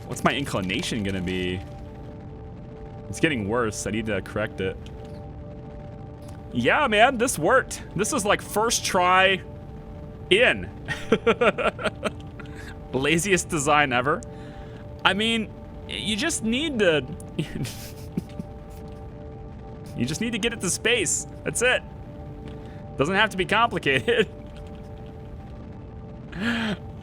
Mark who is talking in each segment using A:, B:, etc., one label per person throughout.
A: What's my inclination gonna be? It's getting worse. I need to correct it. Yeah, man, this worked. This is like first try in. Laziest design ever. I mean, you just need to... you just need to get it to space. That's it. Doesn't have to be complicated.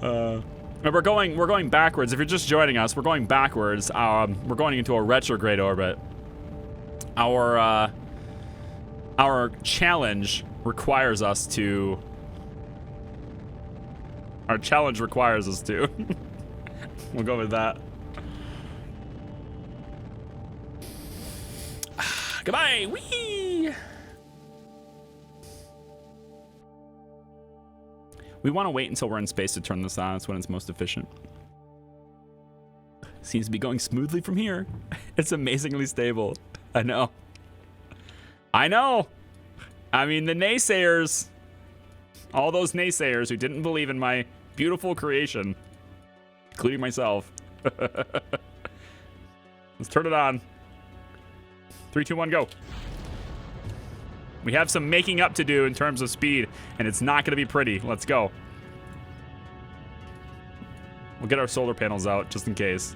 A: We're going backwards. If you're just joining us, we're going backwards. We're going into a retrograde orbit. Our challenge requires us to. Our challenge requires us to. We'll go with that. Goodbye. Whee! We want to wait until we're in space to turn this on. That's when it's most efficient. Seems to be going smoothly from here. It's amazingly stable. I know. I know. I mean, the naysayers, all those naysayers who didn't believe in my beautiful creation, including myself. Let's turn it on. 3, 2, 1, go. We have some making up to do in terms of speed, and it's not going to be pretty. Let's go. We'll get our solar panels out just in case.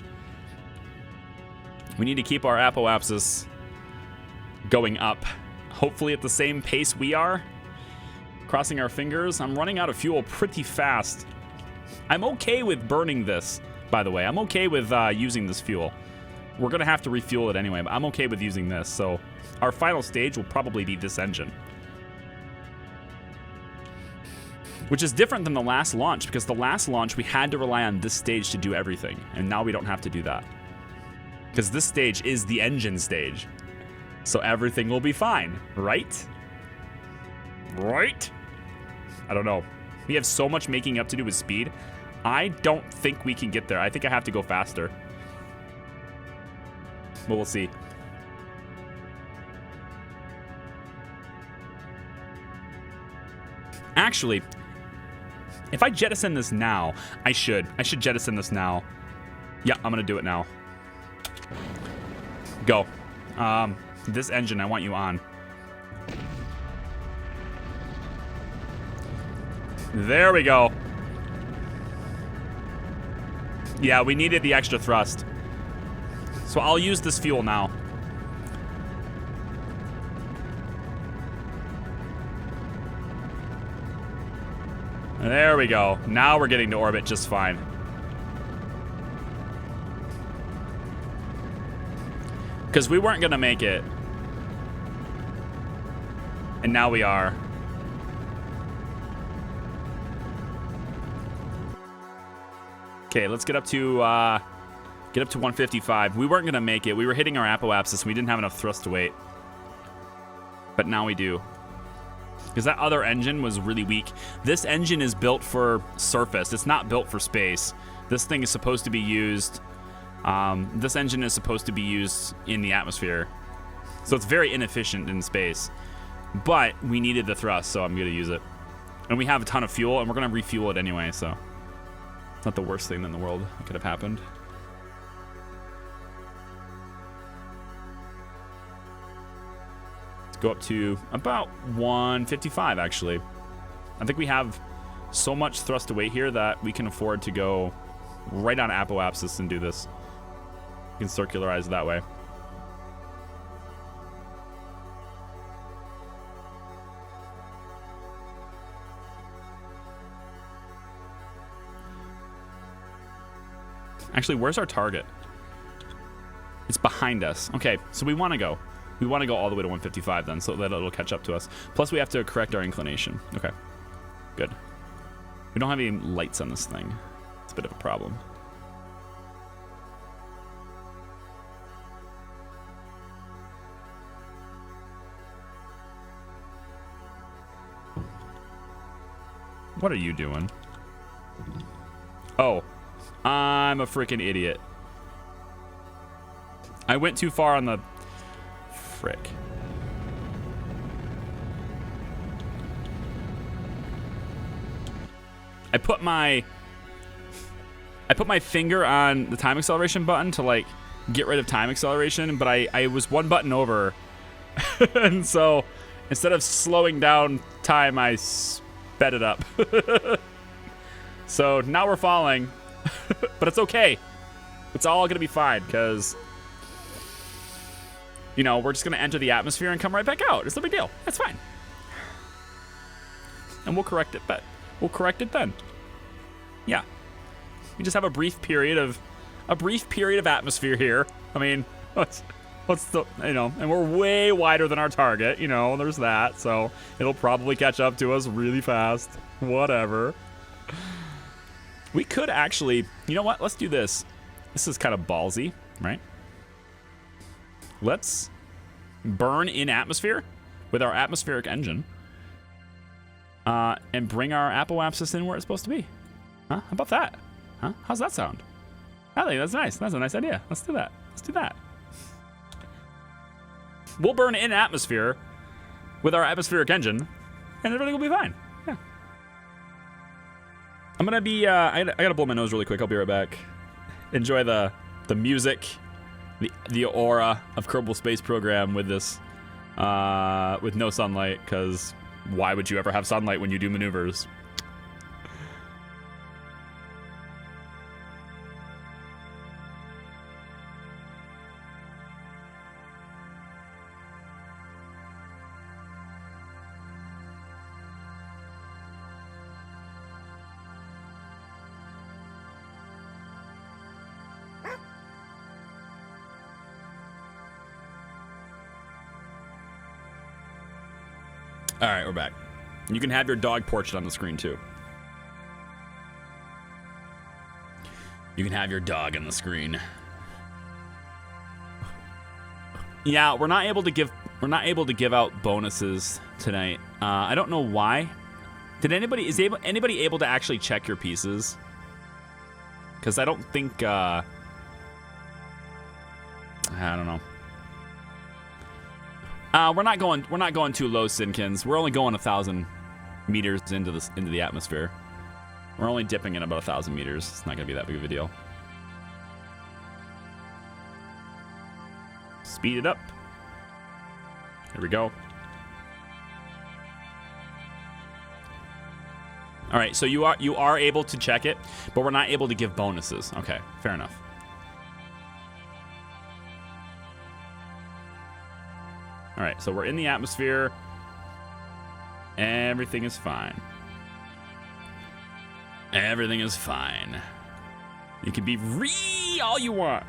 A: We need to keep our apoapsis going up. Hopefully at the same pace we are. Crossing our fingers. I'm running out of fuel pretty fast. I'm okay with burning this, by the way. I'm okay with using this fuel. We're going to have to refuel it anyway, but I'm okay with using this. So our final stage will probably be this engine. Which is different than the last launch, because the last launch we had to rely on this stage to do everything. And now we don't have to do that. Because this stage is the engine stage. So everything will be fine, right? Right? I don't know. We have so much making up to do with speed. I don't think we can get there. I think I have to go faster. But we'll see. Actually, if I jettison this now, I should jettison this now. Yeah, I'm gonna do it now. Go. This engine, I want you on. There we go. Yeah, we needed the extra thrust. So I'll use this fuel now. There we go. Now we're getting to orbit just fine. Because we weren't going to make it. And now we are. Okay, let's get up to 155. We weren't going to make it. We were hitting our apoapsis and we didn't have enough thrust to wait. But now we do. Because that other engine was really weak. This engine is built for surface. It's not built for space. This thing is supposed to be used... this engine is supposed to be used in the atmosphere. So it's very inefficient in space. But we needed the thrust, so I'm going to use it. And we have a ton of fuel, and we're going to refuel it anyway, so... It's not the worst thing in the world that could have happened. Let's go up to about 155, actually. I think we have so much thrust to weight here that we can afford to go right on apoapsis and do this. We can circularize that way. Actually, where's our target? It's behind us. Okay, so we want to go. We want to go all the way to 155 then, so that it'll catch up to us. Plus, we have to correct our inclination. Okay, good. We don't have any lights on this thing. It's a bit of a problem. What are you doing? Oh, I'm a freaking idiot. I went too far on the... Frick. I put my... I put my finger on the time acceleration button to like get rid of time acceleration, but I was one button over. And so instead of slowing down time, I sped it up. So now we're falling, but it's okay. It's all going to be fine because, you know, we're just going to enter the atmosphere and come right back out. It's no big deal. That's fine. And we'll correct it, but we'll correct it then. Yeah. We just have a brief period of atmosphere here. I mean, what's the, you know, and we're way wider than our target, you know, there's that. So it'll probably catch up to us really fast. Whatever. We could actually, you know what? Let's do this. This is kind of ballsy, right? Let's burn in atmosphere with our atmospheric engine and bring our apoapsis in where it's supposed to be. Huh? How about that? Huh? How's that sound? I think that's nice. That's a nice idea. Let's do that. Let's do that. We'll burn in atmosphere with our atmospheric engine and everything will be fine. Yeah. I'm gonna be, I gotta blow my nose really quick. I'll be right back. Enjoy the music, the aura of Kerbal Space Program with this, with no sunlight, because why would you ever have sunlight when you do maneuvers? All right, we're back. You can have your dog portrait on the screen too. You can have your dog on the screen. Yeah, we're not able to give out bonuses tonight. I don't know why. Did anybody able to actually check your pieces? Because I don't think I don't know. We're not going too low, Sinkins. We're only going 1,000 meters into the atmosphere. We're only dipping in about 1,000 meters. It's not gonna be that big of a deal. Speed it up. Here we go. All right, so you are able to check it, but we're not able to give bonuses. Okay, fair enough. All right, so we're in the atmosphere. Everything is fine. Everything is fine. You can be all you want.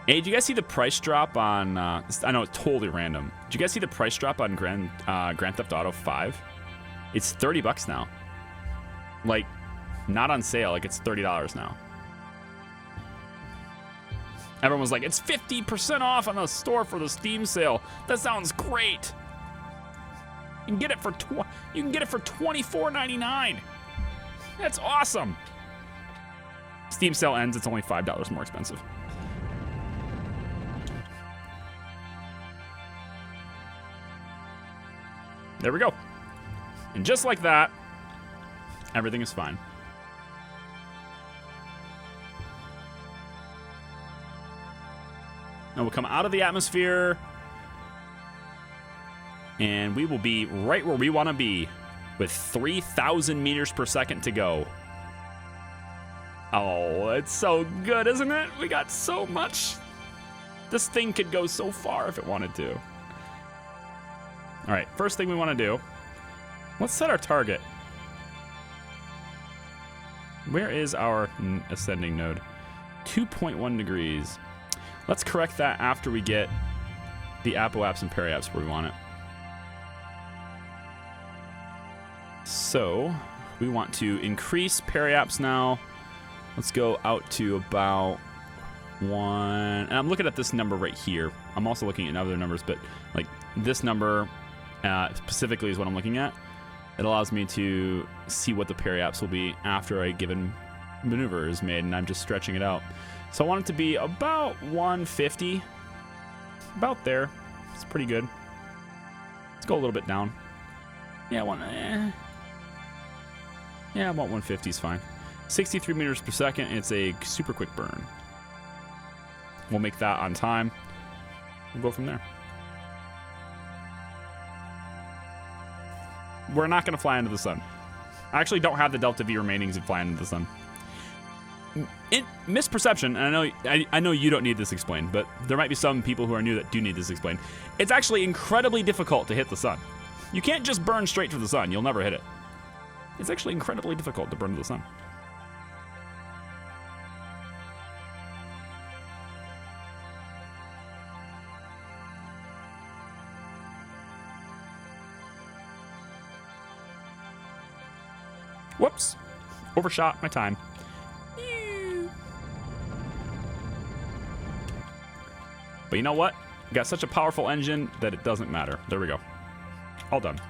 A: Hey, did you guys see the price drop on, I know it's totally random. Did you guys see the price drop on Grand Theft Auto 5? It's $30 now. Like, not on sale, like it's $30 now. Everyone was like, it's 50% off on the store for the Steam sale. That sounds great. You can get it for $24.99. That's awesome. Steam sale ends, it's only $5 more expensive. There we go. And just like that, everything is fine. And we'll come out of the atmosphere, and we will be right where we want to be with 3,000 meters per second to go. Oh, it's so good, isn't it? We got so much. This thing could go so far if it wanted to. All right, first thing we want to do, let's set our target. Where is our ascending node? 2.1 degrees. Let's correct that after we get the apoapse and periapse where we want it. So we want to increase periapse now. Let's go out to about 1. And I'm looking at this number right here. I'm also looking at other numbers, but like this number specifically is what I'm looking at. It allows me to see what the periapse will be after a given maneuver is made, and I'm just stretching it out. So I want it to be about 150. About there. It's pretty good. Let's go a little bit down. Yeah, yeah, about 150 is fine. 63 meters per second. It's a super quick burn. We'll make that on time. We'll go from there. We're not going to fly into the sun. I actually don't have the Delta V remainings of flying into the sun. Misperception, and I know you don't need this explained, but there might be some people who are new that do need this explained. It's actually incredibly difficult to hit the sun. You can't just burn straight to the sun. You'll never hit it. It's actually incredibly difficult to burn to the sun. Whoops. Overshot my time. But you know what? We got such a powerful engine that it doesn't matter. There we go. All done.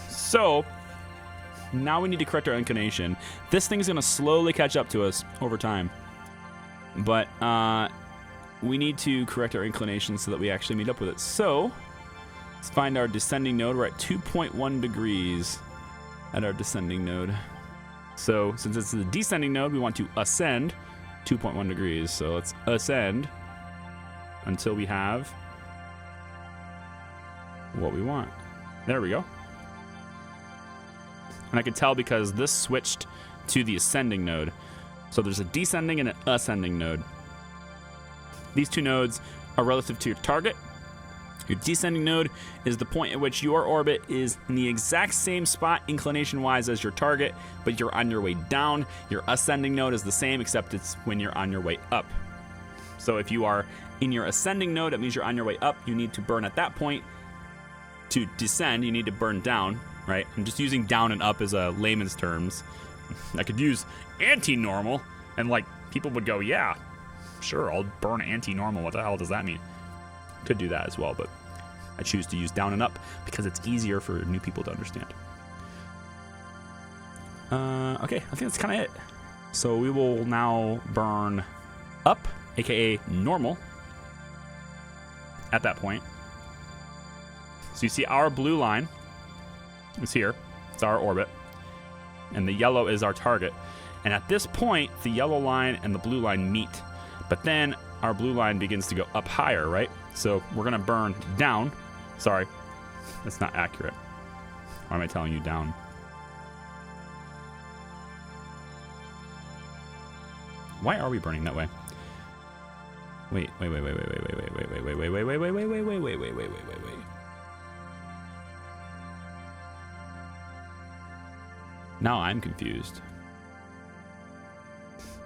A: So, now we need to correct our inclination. This thing's going to slowly catch up to us over time. But we need to correct our inclination so that we actually meet up with it. So, let's find our descending node. We're at 2.1 degrees at our descending node. So, since it's the descending node, we want to ascend 2.1 degrees. So, let's ascend until we have what we want. There we go. And I can tell because this switched to the ascending node. So there's a descending and an ascending node. These two nodes are relative to your target. Your descending node is the point at which your orbit is in the exact same spot inclination-wise as your target, but you're on your way down. Your ascending node is the same, except it's when you're on your way up. So if you are in your ascending node, that means you're on your way up. You need to burn at that point. To descend, you need to burn down, right? I'm just using down and up as a layman's terms. I could use anti-normal, and like people would go, yeah, sure, I'll burn anti-normal. What the hell does that mean? Could do that as well, but I choose to use down and up because it's easier for new people to understand. Okay, I think that's kind of it. So we will now burn up, aka normal, at that point. So you see our blue line is here. It's our orbit. And the yellow is our target. And at this point, the yellow line and the blue line meet. But then our blue line begins to go up higher, right? So we're going to burn down. Sorry, that's not accurate. Why am I telling you down? Why are we burning that way? Wait. Now I'm confused.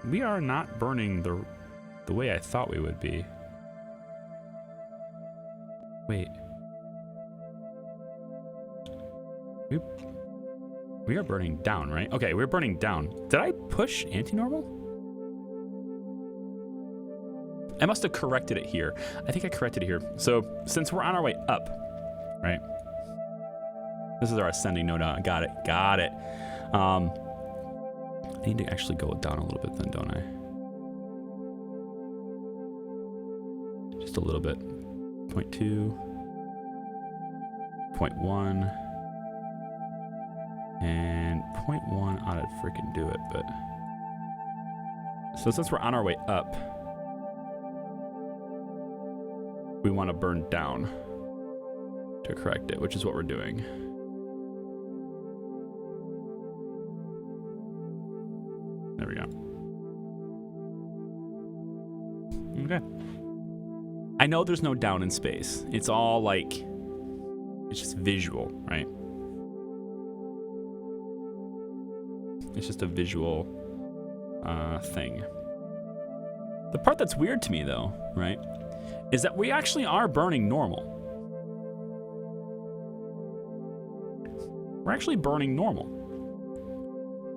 A: We are not burning the way I thought we would be. Wait. We are burning down, right? Okay, we're burning down. Did I push anti-normal? I must have corrected it here. I think I corrected it here. So since we're on our way up, right? This is our ascending node. Got it. I need to actually go down a little bit then, don't I? Just a little bit. 0.2. 0.1. And 0.1 ought to freaking do it, but... So since we're on our way up, we want to burn down to correct it, which is what we're doing. There we go. Okay. I know there's no down in space. It's all like, it's just visual, right? It's just a visual thing. The part that's weird to me though, right, is that we actually are burning normal. We're actually burning normal,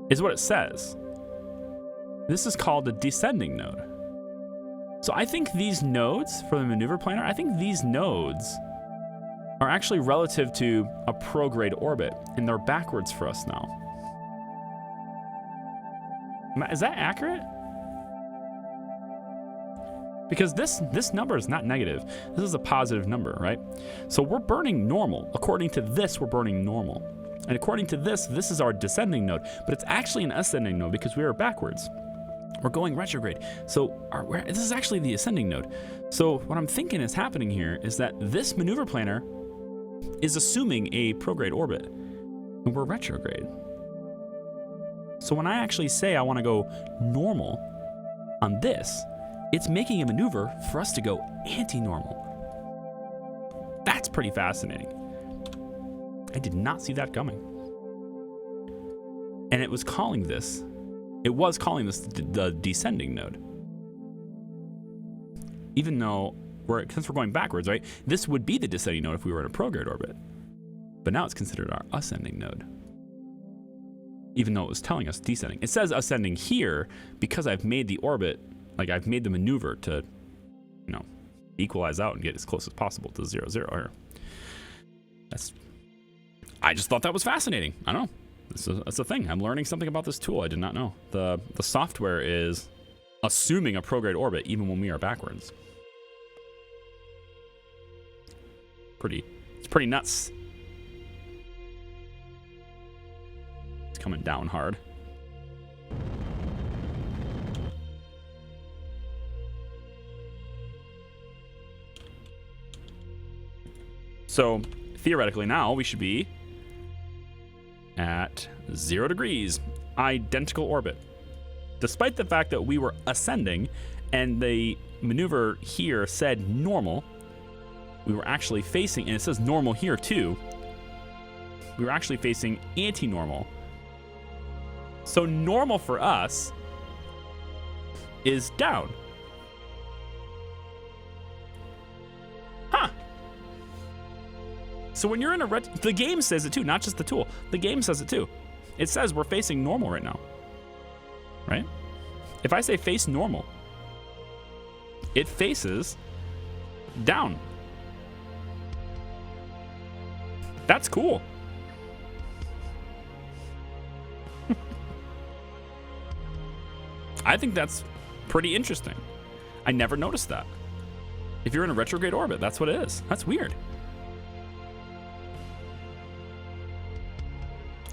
A: is what it says. This is called a descending node. So I think these nodes for the maneuver planar, I think these nodes are actually relative to a prograde orbit, and they're backwards for us now. Is that accurate? Because this number is not negative. This is a positive number, right? So we're burning normal. According to this, we're burning normal. And according to this is our descending node. But it's actually an ascending node because we are backwards. We're going retrograde. So this is actually the ascending node. So what I'm thinking is happening here is that this maneuver planner is assuming a prograde orbit. And we're retrograde. So when I actually say I want to go normal on this, it's making a maneuver for us to go anti-normal. That's pretty fascinating. I did not see that coming. And it was calling this the descending node. Even though, since we're going backwards, right? This would be the descending node if we were in a prograde orbit. But now it's considered our ascending node. Even though it was telling us descending. It says ascending here because I've made the orbit, like I've made the maneuver to, equalize out and get as close as possible to 0, 0 here. I just thought that was fascinating. I don't know. That's the thing. I'm learning something about this tool I did not know. The software is assuming a prograde orbit even when we are backwards. It's pretty nuts. It's coming down hard. So theoretically now we should be at 0 degrees, identical orbit. Despite the fact that we were ascending and the maneuver here said normal, we were actually facing, and it says normal here too, we were actually facing anti-normal. So normal for us is down. Huh. So when you're in the game says it too, not just the tool. The game says it too. It says we're facing normal right now, right? If I say face normal, it faces down. That's cool. I think that's pretty interesting. I never noticed that. If you're in a retrograde orbit, that's what it is. That's weird.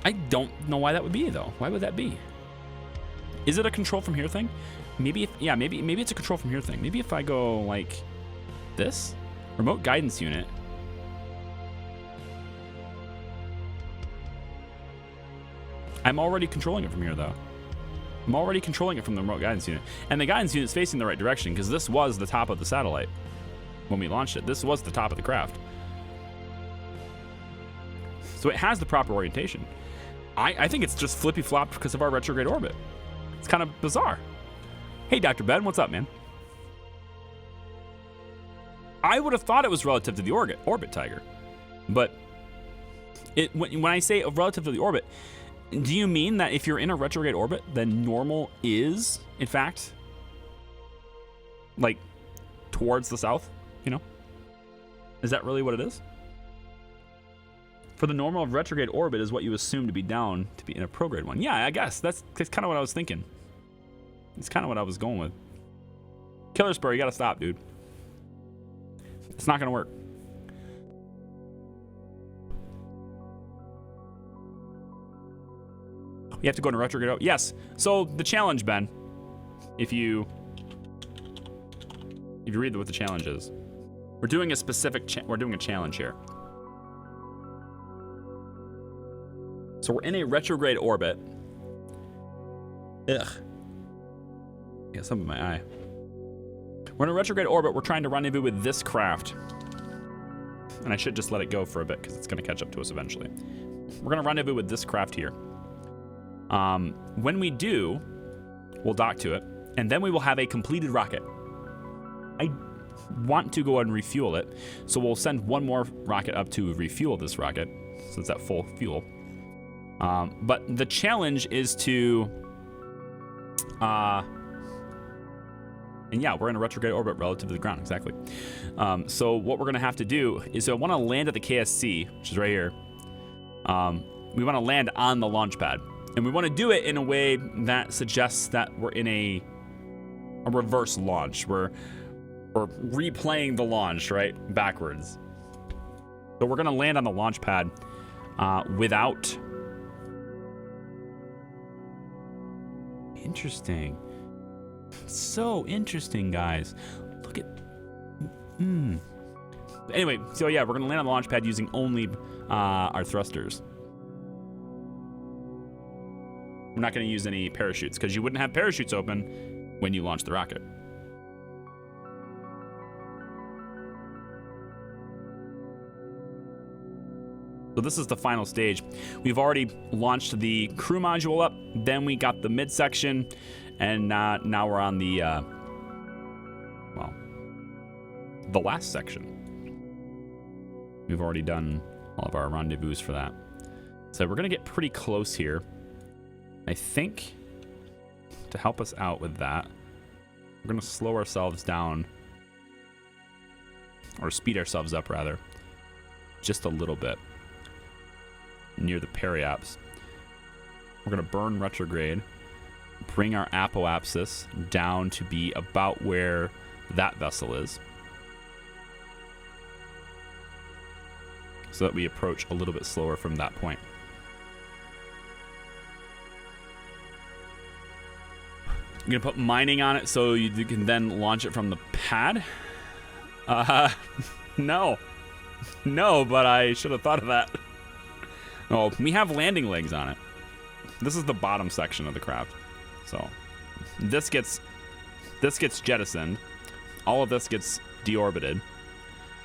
A: I don't know why that would be, though. Why would that be? Is it a control from here thing? Maybe it's a control from here thing. Maybe if I go like this, remote guidance unit. I'm already controlling it from here, though. I'm already controlling it from the remote guidance unit. And the guidance unit is facing the right direction because this was the top of the satellite when we launched it. This was the top of the craft. So it has the proper orientation. I think it's just flippy-flopped because of our retrograde orbit. It's kind of bizarre. Hey, Dr. Ben, what's up, man? I would have thought it was relative to the orbit, Tiger. But when I say relative to the orbit, do you mean that if you're in a retrograde orbit, then normal is, in fact, like towards the south, Is that really what it is? For the normal of retrograde orbit is what you assume to be down to be in a prograde one. Yeah, I guess. That's kind of what I was thinking. It's kind of what I was going with. Killer Spur, you gotta stop, dude. It's not gonna work. You have to go into retrograde. Yes. So the challenge, Ben, if you read what the challenge is, we're doing a specific. We're doing a challenge here. So we're in a retrograde orbit. Ugh. I got something in my eye. We're in a retrograde orbit. We're trying to rendezvous with this craft. And I should just let it go for a bit because it's going to catch up to us eventually. We're going to rendezvous with this craft here. When we do, we'll dock to it. And then we will have a completed rocket. I want to go and refuel it. So we'll send one more rocket up to refuel this rocket. So it's at full fuel. But the challenge is to, and yeah, we're in a retrograde orbit relative to the ground, exactly. So what we're gonna have to do is I want to land at the KSC, which is right here. We want to land on the launch pad, and we want to do it in a way that suggests that we're in a reverse launch, where or replaying the launch, right? Backwards. So we're going to land on the launch pad without... Interesting. So interesting, guys. Look at... Anyway, so yeah, we're going to land on the launch pad using only our thrusters. We're not going to use any parachutes, because you wouldn't have parachutes open when you launch the rocket. So this is the final stage. We've already launched the crew module up, then we got the midsection, and now we're on the, well, the last section. We've already done all of our rendezvous for that. So we're going to get pretty close here. I think to help us out with that, we're going to slow ourselves down, or speed ourselves up rather, just a little bit near the periaps. We're going to burn retrograde, bring our apoapsis down to be about where that vessel is, so that we approach a little bit slower from that point. I'm going to put mining on it so you can then launch it from the pad. No, but I should have thought of that. Oh, we have landing legs on it. This is the bottom section of the craft. So this gets jettisoned. All of this gets deorbited.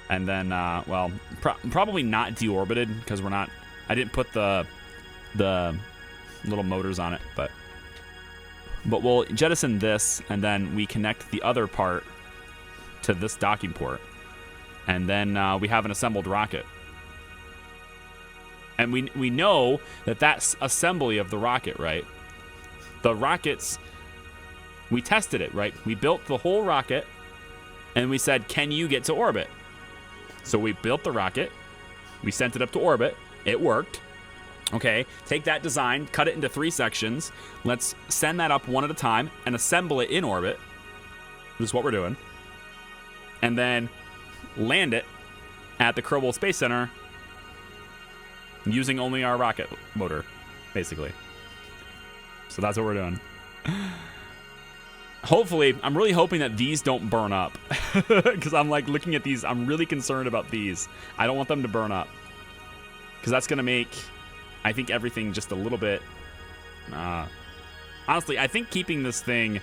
A: And then, well, probably not deorbited, because I didn't put the little motors on it, but we'll jettison this, and then we connect the other part to this docking port. And then we have an assembled rocket. And we know that that's assembly of the rocket, right? The rockets, we tested it, right? We built the whole rocket, and we said, can you get to orbit? So we built the rocket, we sent it up to orbit, it worked. Okay, take that design, cut it into 3 sections, let's send that up one at a time and assemble it in orbit. This is what we're doing. And then land it at the Kerbal Space Center using only our rocket motor, basically. So that's what we're doing. Hopefully, I'm really hoping that these don't burn up. Because I'm like looking at these, I'm really concerned about these. I don't want them to burn up. Because that's going to make, I think, everything just a little bit... honestly, I think keeping this thing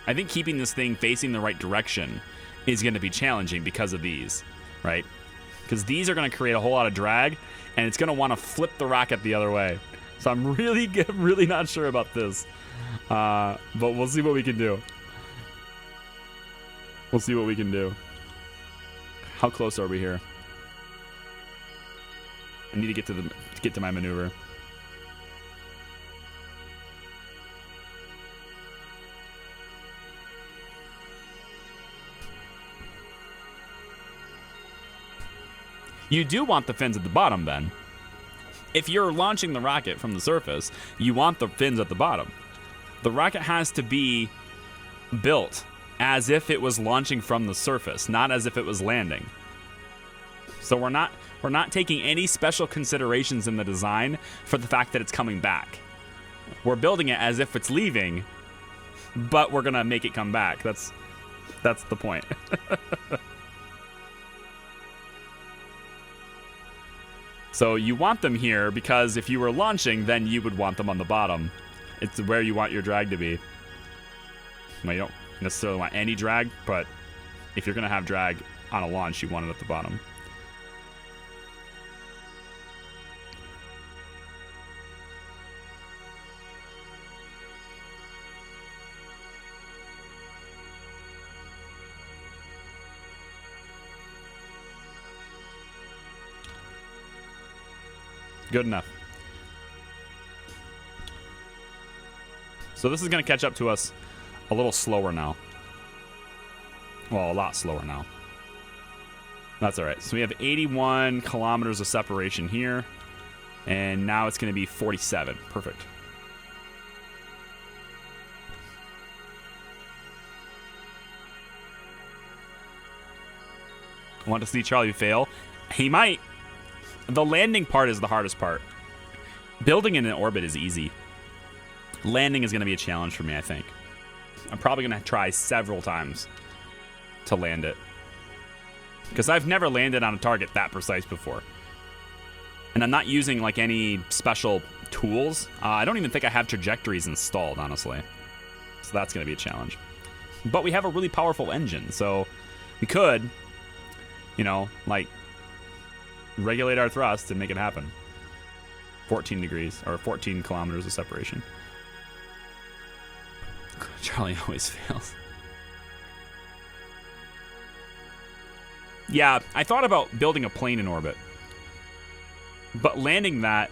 A: facing the right direction is going to be challenging because of these, right? Because these are going to create a whole lot of drag, and it's going to want to flip the rocket the other way. So I'm really not sure about this. But we'll see what we can do. We'll see what we can do. How close are we here? I need to get to my maneuver. You do want the fins at the bottom, then. If you're launching the rocket from the surface, you want the fins at the bottom. The rocket has to be built as if it was launching from the surface, not as if it was landing. So we're not taking any special considerations in the design for the fact that it's coming back. We're building it as if it's leaving, but we're gonna make it come back. That's the point. So you want them here because if you were launching, then you would want them on the bottom. It's where you want your drag to be. Well, you don't necessarily want any drag, but if you're going to have drag on a launch, you want it at the bottom. Good enough. So this is going to catch up to us a little slower now. Well, a lot slower now. That's all right. So we have 81 kilometers of separation here. And now it's going to be 47. Perfect. Want to see Charlie fail? He might. The landing part is the hardest part. Building in an orbit is easy. Landing is going to be a challenge for me, I think. I'm probably going to try several times to land it. Because I've never landed on a target that precise before. And I'm not using like any special tools. I don't even think I have trajectories installed, honestly. So that's going to be a challenge. But we have a really powerful engine, so we could, you know, like regulate our thrust and make it happen. 14 degrees or 14 kilometers of separation. Charlie always fails. Yeah, I thought about building a plane in orbit. But landing that,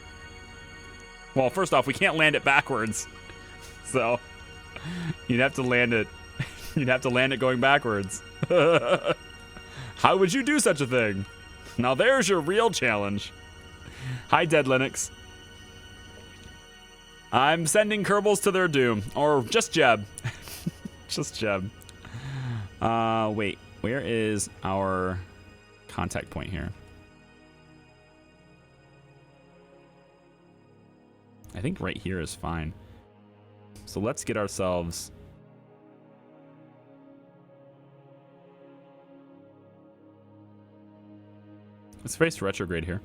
A: well, first off, we can't land it backwards. So you'd have to land it. You'd have to land it going backwards. How would you do such a thing? Now there's your real challenge. Hi, Dead Linux. I'm sending Kerbals to their doom. Or just Jeb. Just Jeb. Wait. Where is our contact point here? I think right here is fine. So let's get ourselves... Let's face retrograde here.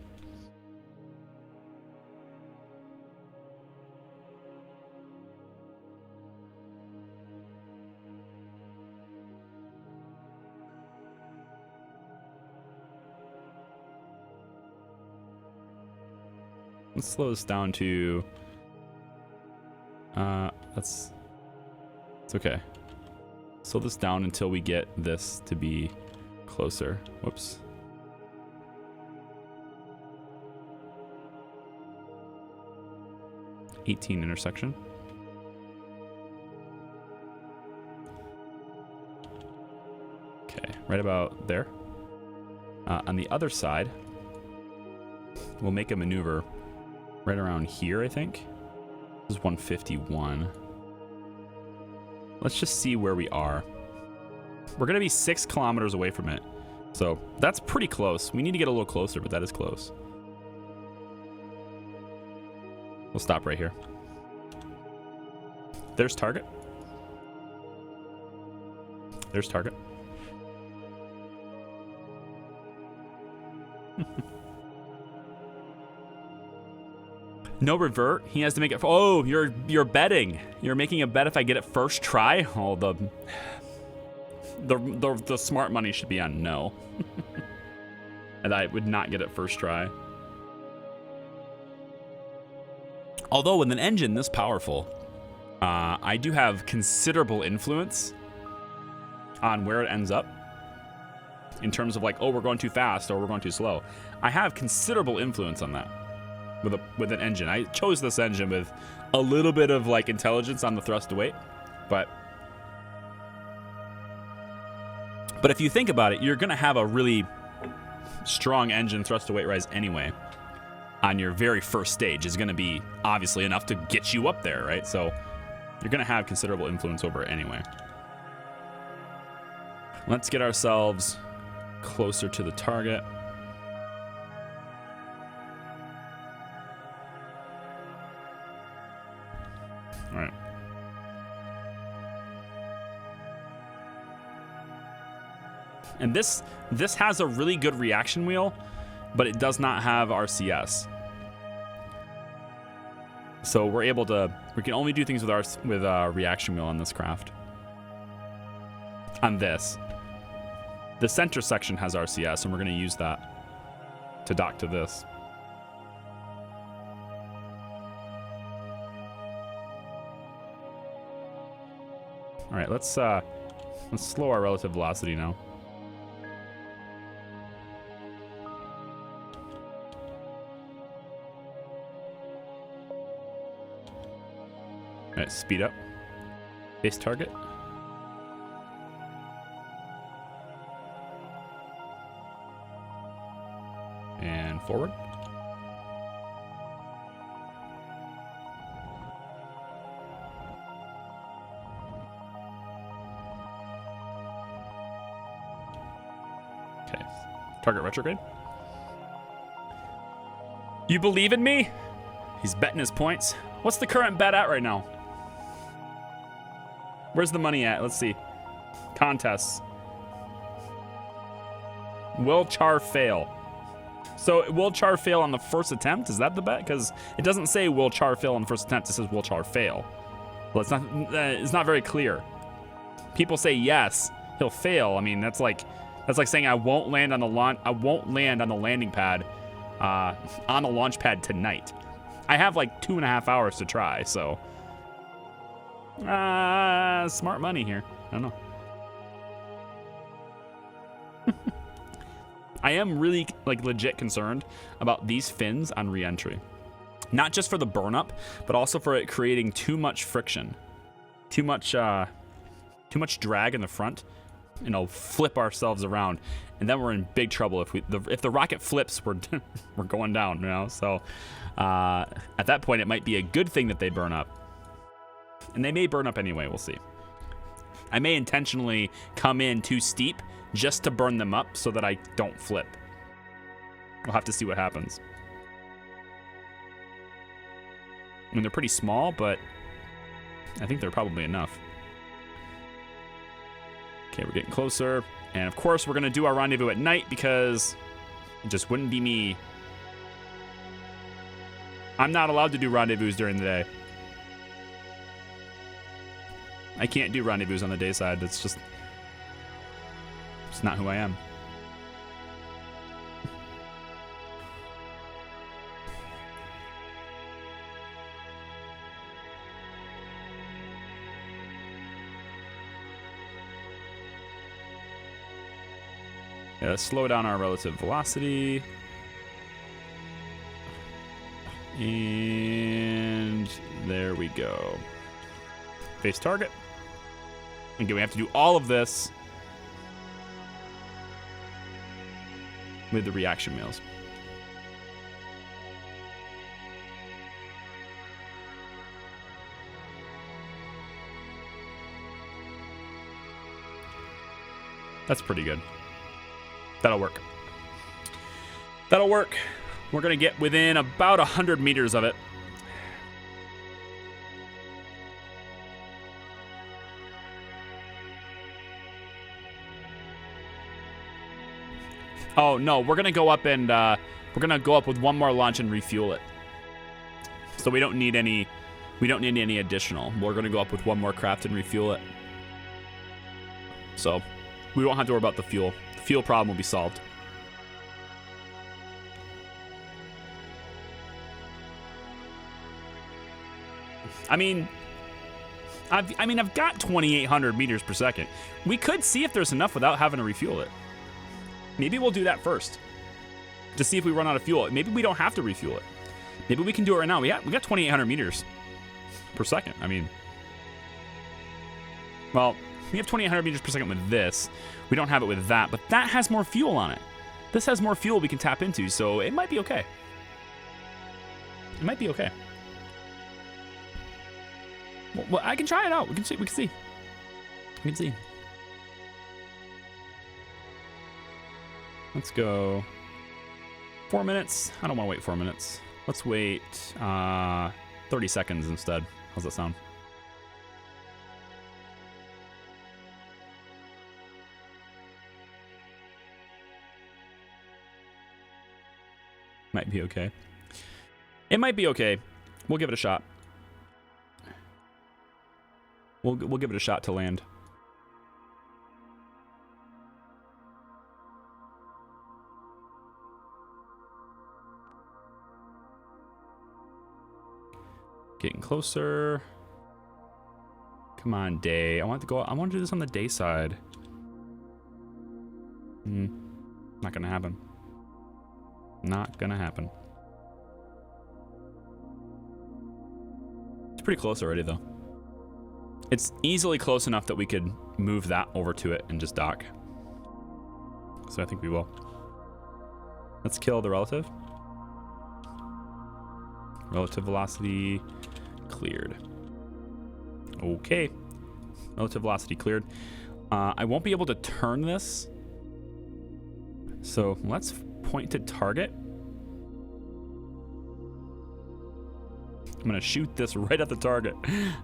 A: Let's slow this down to... it's okay. Slow this down until we get this to be closer. Whoops. (18) intersection. Okay, right about there. On the other side, we'll make a maneuver right around here, I think. This is 151. Let's just see where we are. We're going to be 6 kilometers away from it. So that's pretty close. We need to get a little closer, but that is close. We'll stop right here. There's target. There's target. No revert. He has to make it. Oh, you're betting. You're making a bet if I get it first try. Oh, the smart money should be on no. And I would not get it first try. Although with an engine this powerful, I do have considerable influence on where it ends up. In terms of like, oh, we're going too fast or we're going too slow. I have considerable influence on that with an engine. I chose this engine with a little bit of like intelligence on the thrust to weight, but if you think about it, you're gonna have a really strong engine thrust to weight rise anyway. On your very first stage is going to be obviously enough to get you up there, right? So you're going to have considerable influence over it anyway. Let's get ourselves closer to the target. All right. And this has a really good reaction wheel, but it does not have RCS. So we can only do things with reaction wheel on this craft. On this. The center section has RCS, and we're going to use that to dock to this. All right, let's slow our relative velocity now. All right, speed up. Base target. And forward. Okay. Target retrograde. You believe in me? He's betting his points. What's the current bet at right now? Where's the money at? Let's see. Contests. Will Char fail? So will Char fail on the first attempt? Is that the bet? Because it doesn't say will Char fail on the first attempt. It says will Char fail. Well, it's not very clear. People say yes, he'll fail. I mean, that's like saying I won't land on the landing pad on the launch pad tonight. I have like 2.5 hours to try, so smart money here. I don't know. I am really like legit concerned about these fins on re-entry. Not just for the burn up, but also for it creating too much friction. Too much drag in the front, and it'll flip ourselves around, and then we're in big trouble if the rocket flips. We're going down, you know. So at that point, it might be a good thing that they burn up, and they may burn up anyway. We'll see. I may intentionally come in too steep just to burn them up so that I don't flip. We'll have to see what happens. I mean, they're pretty small, but I think they're probably enough. Okay, we're getting closer. And of course, we're going to do our rendezvous at night because it just wouldn't be me. I'm not allowed to do rendezvous during the day. I can't do rendezvous on the day side. It's just... it's not who I am. Yeah, let's slow down our relative velocity. And there we go. Face target. Again, we have to do all of this with the reaction wheels. That's pretty good. That'll work. That'll work. We're going to get within about 100 meters of it. Oh, no, we're going to go up and we're going to go up with one more launch and refuel it. So we don't need any additional. We're going to go up with one more craft and refuel it. So we won't have to worry about the fuel. The fuel problem will be solved. I mean, I've got 2,800 meters per second. We could see if there's enough without having to refuel it. Maybe we'll do that first to see if we run out of fuel. Maybe we don't have to refuel it. Maybe we can do it right now. We got 2,800 meters per second. I mean, well, we have 2,800 meters per second with this. We don't have it with that, but that has more fuel on it. This has more fuel we can tap into, so it might be okay. It might be okay. Well, I can try it out. We can see. We can see. Let's go 4 minutes. I don't want to wait 4 minutes. Let's wait 30 seconds instead. How's that sound? Might be okay. It might be okay. We'll give it a shot. We'll give it a shot to land. Getting closer. Come on, day. I want to do this on the day side. Not gonna happen. Not gonna happen. It's pretty close already, though. It's easily close enough that we could move that over to it and just dock. So I think we will. Let's kill the relative. Relative velocity cleared. Okay. Relative velocity cleared. I won't be able to turn this. So let's point to target. I'm gonna shoot this right at the target.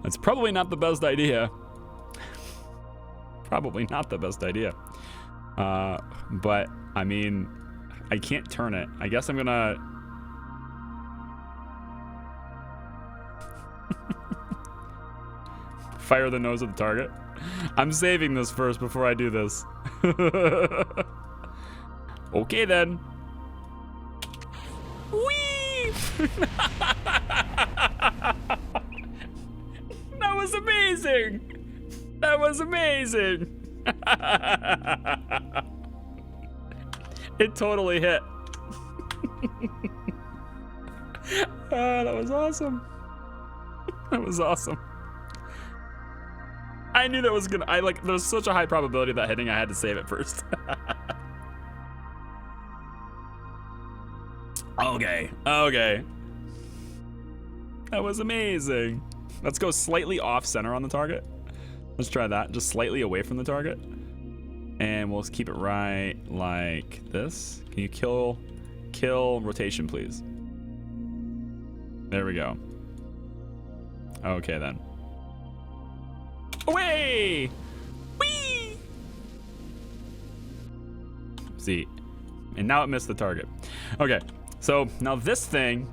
A: That's probably not the best idea. Probably not the best idea. But I mean, I can't turn it. I guess I'm gonna fire the nose of the target. I'm saving this first before I do this. Okay then. Whee! That was amazing. That was amazing. It totally hit. That was awesome. That was awesome. I knew that was gonna, there's such a high probability of that hitting, I had to save it first. Okay. That was amazing. Let's go slightly off center on the target. Let's try that, just slightly away from the target. And we'll keep it right like this. Can you kill rotation, please? There we go. Okay then. Away! Whee! See, and now it missed the target. Okay, so now this thing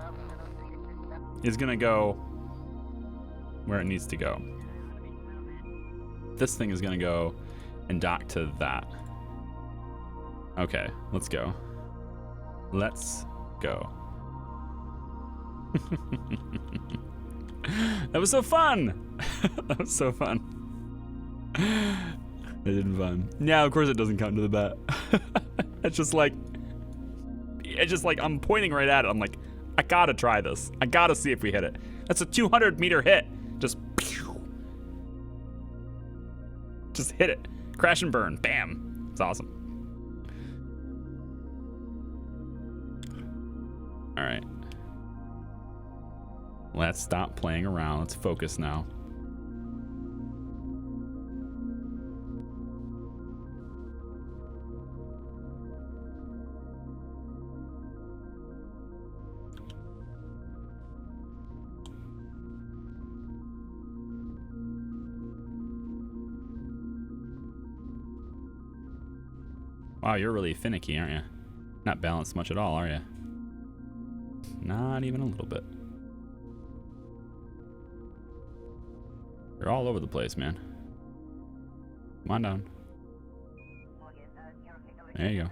A: is gonna go where it needs to go. This thing is gonna go and dock to that. Okay, let's go. Let's go. That was so fun. That was so fun. It didn't fun. Yeah, of course it doesn't count to the bat. It's just like I'm pointing right at it. I'm like, I gotta try this. I gotta see if we hit it. That's a 200-meter hit. Just hit it. Crash and burn. Bam. It's awesome. All right. Let's stop playing around. Let's focus now. Wow, you're really finicky, aren't you? Not balanced much at all, are you? Not even a little bit. You're all over the place, man. Come on down. There you go.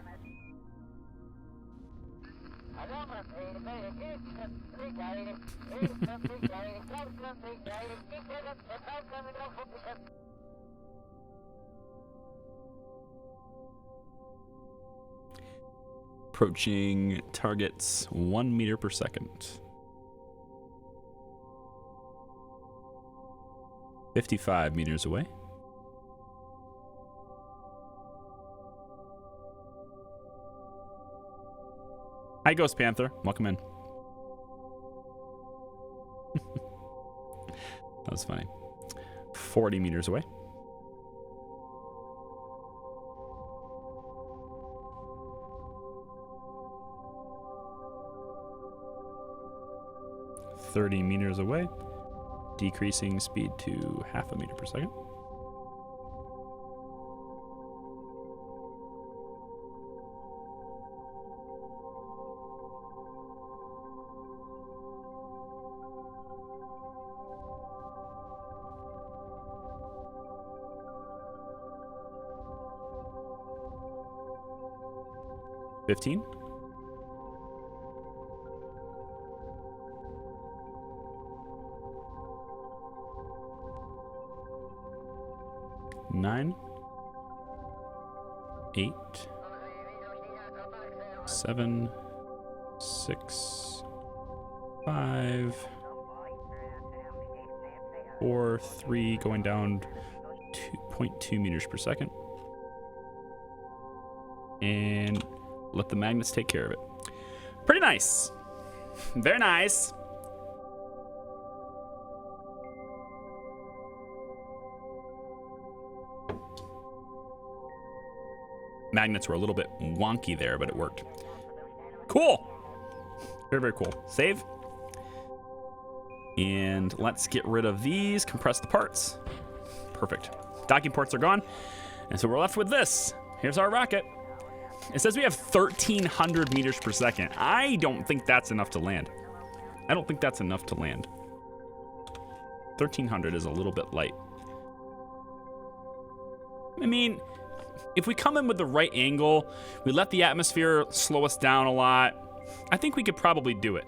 A: Approaching targets 1 meter per second. 55 meters away. Hi, Ghost Panther. Welcome in. That was funny. 40 meters away. .30 meters away, decreasing speed to half a meter per second. $15. Nine, 8, 7, 6, 5, 4, 3, going down 2.2 meters per second. And let the magnets take care of it. Pretty nice. Very nice. magnets were a little bit wonky there, but it worked. Cool. Very, very cool. Save. And let's get rid of these, compress the parts. Perfect. Docking ports are gone. And so we're left with this. Here's our rocket. It says we have 1,300 meters per second. I don't think that's enough to land. I don't think that's enough to land. 1,300 is a little bit light. I mean, if we come in with the right angle, we let the atmosphere slow us down a lot, I think we could probably do it.